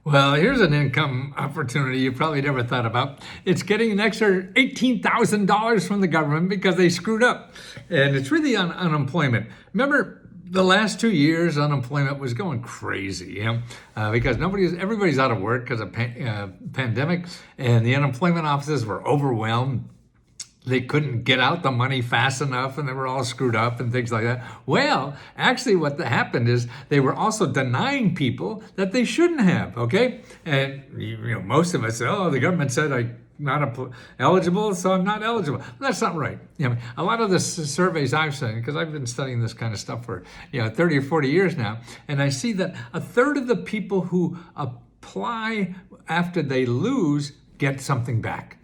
Well, here's an income opportunity you probably never thought about. It's getting an extra $18,000 from the government because they screwed up. And it's really on unemployment. Remember, the last 2 years, unemployment was going crazy, because everybody's out of work because of pandemic, and the unemployment offices were overwhelmed. They couldn't get out the money fast enough, and they were all screwed up and things like that. Well, actually what happened is they were also denying people that they shouldn't have, okay? And most of us say, oh, the government said I'm not eligible, so I'm not eligible. That's not right. A lot of the surveys I've seen, because I've been studying this kind of stuff for 30 or 40 years now, and I see that a third of the people who apply after they lose get something back.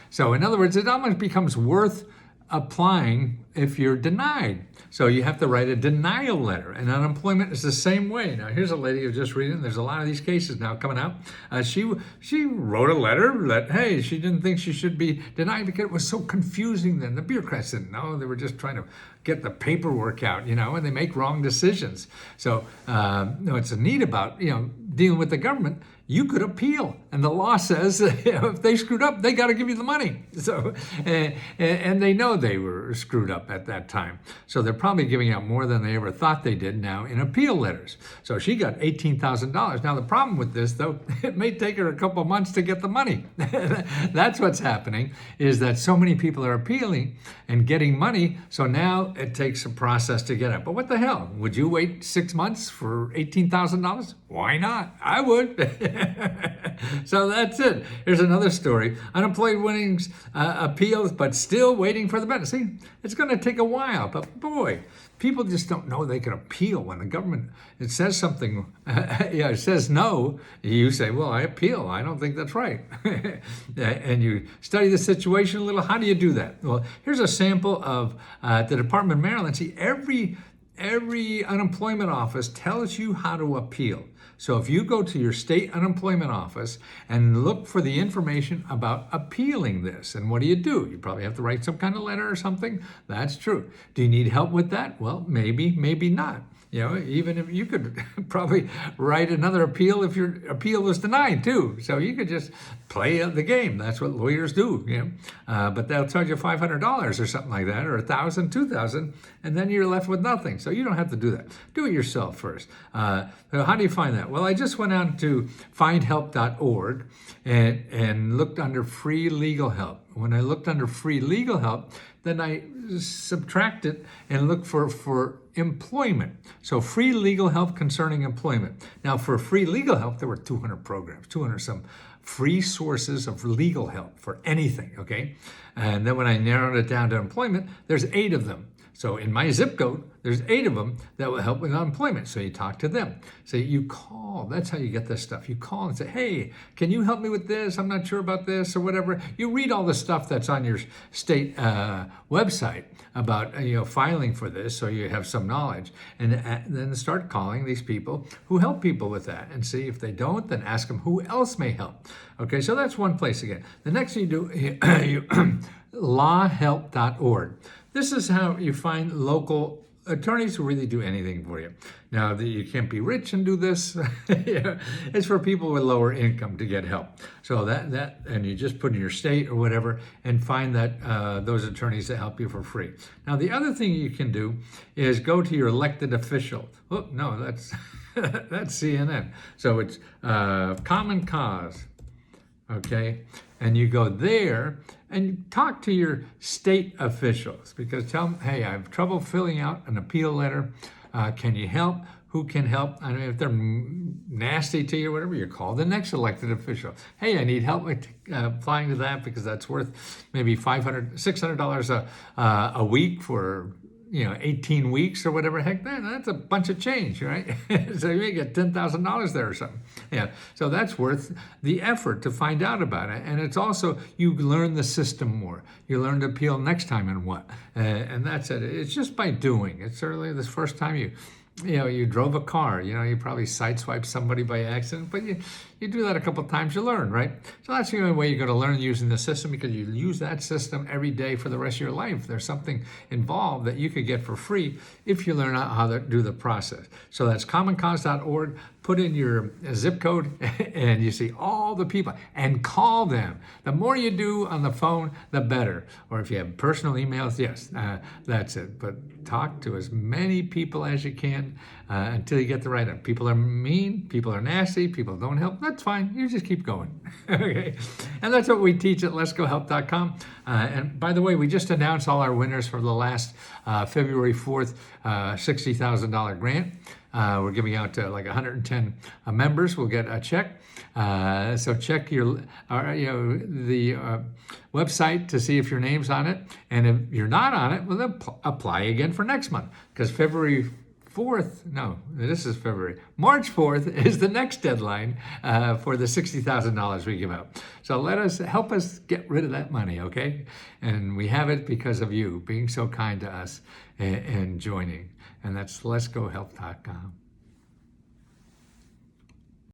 So in other words, it almost becomes worth applying if you're denied. So you have to write a denial letter, and unemployment is the same way. Now here's a lady who's just reading. There's a lot of these cases now coming out. She wrote a letter that, hey, she didn't think she should be denied because it was so confusing then. The bureaucrats didn't know. They were just trying to get the paperwork out, and they make wrong decisions. So what's neat about dealing with the government, you could appeal, and the law says if they screwed up, they got to give you the money. So, and they know they were screwed up at that time. So they're probably giving out more than they ever thought they did now in appeal letters. So she got $18,000. Now the problem with this, though, it may take her a couple of months to get the money. That's what's happening, is that so many people are appealing and getting money. So now it takes a process to get it. But what the hell? Would you wait 6 months for $18,000? Why not? I would. So that's it. Here's another story. Unemployed winnings appeals, but still waiting for the benefit. See, it's going to take a while, but boy, people just don't know they can appeal when the government, it says something, it says no. You say, well, I appeal. I don't think that's right. And you study the situation a little. How do you do that? Well, here's a sample of the Department of Maryland. See, every unemployment office tells you how to appeal. So if you go to your state unemployment office and look for the information about appealing this, and what do? You probably have to write some kind of letter or something. That's true. Do you need help with that? Well, maybe not. Even if you could probably write another appeal if your appeal was denied too. So you could just play the game. That's what lawyers do. But they'll charge you $500 or something like that, or $1,000, $2,000, and then you're left with nothing. So you don't have to do that. Do it yourself first. So how do you find that? Well, I just went on to findhelp.org and looked under free legal help. When I looked under free legal help, then I subtracted and looked for employment. So free legal help concerning employment. Now for free legal help, there were 200 programs, 200 some free sources of legal help for anything, okay? And then when I narrowed it down to employment, there's 8 of them. So in my zip code, there's 8 of them that will help with unemployment. So you talk to them. So you call. That's how you get this stuff. You call and say, hey, can you help me with this? I'm not sure about this or whatever. You read all the stuff that's on your state website about filing for this, so you have some knowledge. And then start calling these people who help people with that, and see if they don't, then ask them who else may help. Okay, so that's one place again. The next thing you do, lawhelp.org. This is how you find local attorneys who really do anything for you. Now, you can't be rich and do this. It's for people with lower income to get help. So that and you just put in your state or whatever and find that those attorneys that help you for free. Now, the other thing you can do is go to your elected official. Oh, no, that's that's CNN. So it's Common Cause. Okay, and you go there and talk to your state officials, because tell them, hey, I have trouble filling out an appeal letter. Can you help? Who can help? I mean, if they're nasty to you or whatever, you call the next elected official. Hey, I need help with applying to that because that's worth maybe $500, $600 a week for 18 weeks or whatever. Heck, man, that's a bunch of change, right? So you may get $10,000 there or something. Yeah, so that's worth the effort to find out about it. And it's also, you learn the system more. You learn to appeal next time and what. And that's it. It's just by doing. It's certainly the first time you drove a car, you probably sideswiped somebody by accident, but you do that a couple of times, you learn, right? So that's the only way you're going to learn using the system, because you use that system every day for the rest of your life. There's something involved that you could get for free if you learn how to do the process. So that's commoncause.org. put in your zip code and you see all the people and call them. The more you do on the phone, the better. Or if you have personal emails, yes, that's it. But talk to as many people as you can until you get the right one. People are mean, people are nasty, people don't help. That's fine. You just keep going. Okay. And that's what we teach at letsgohelp.com. And by the way, we just announced all our winners for the last February 4th $60,000 grant. We're giving out like 110 members will get a check. So check the website to see if your name's on it. And if you're not on it, well, then apply again for next month. Because February 4th, no, this is February. March 4th is the next deadline for the $60,000 we give out. So help us get rid of that money, okay? And we have it because of you being so kind to us and joining. And that's letsgohelp.com.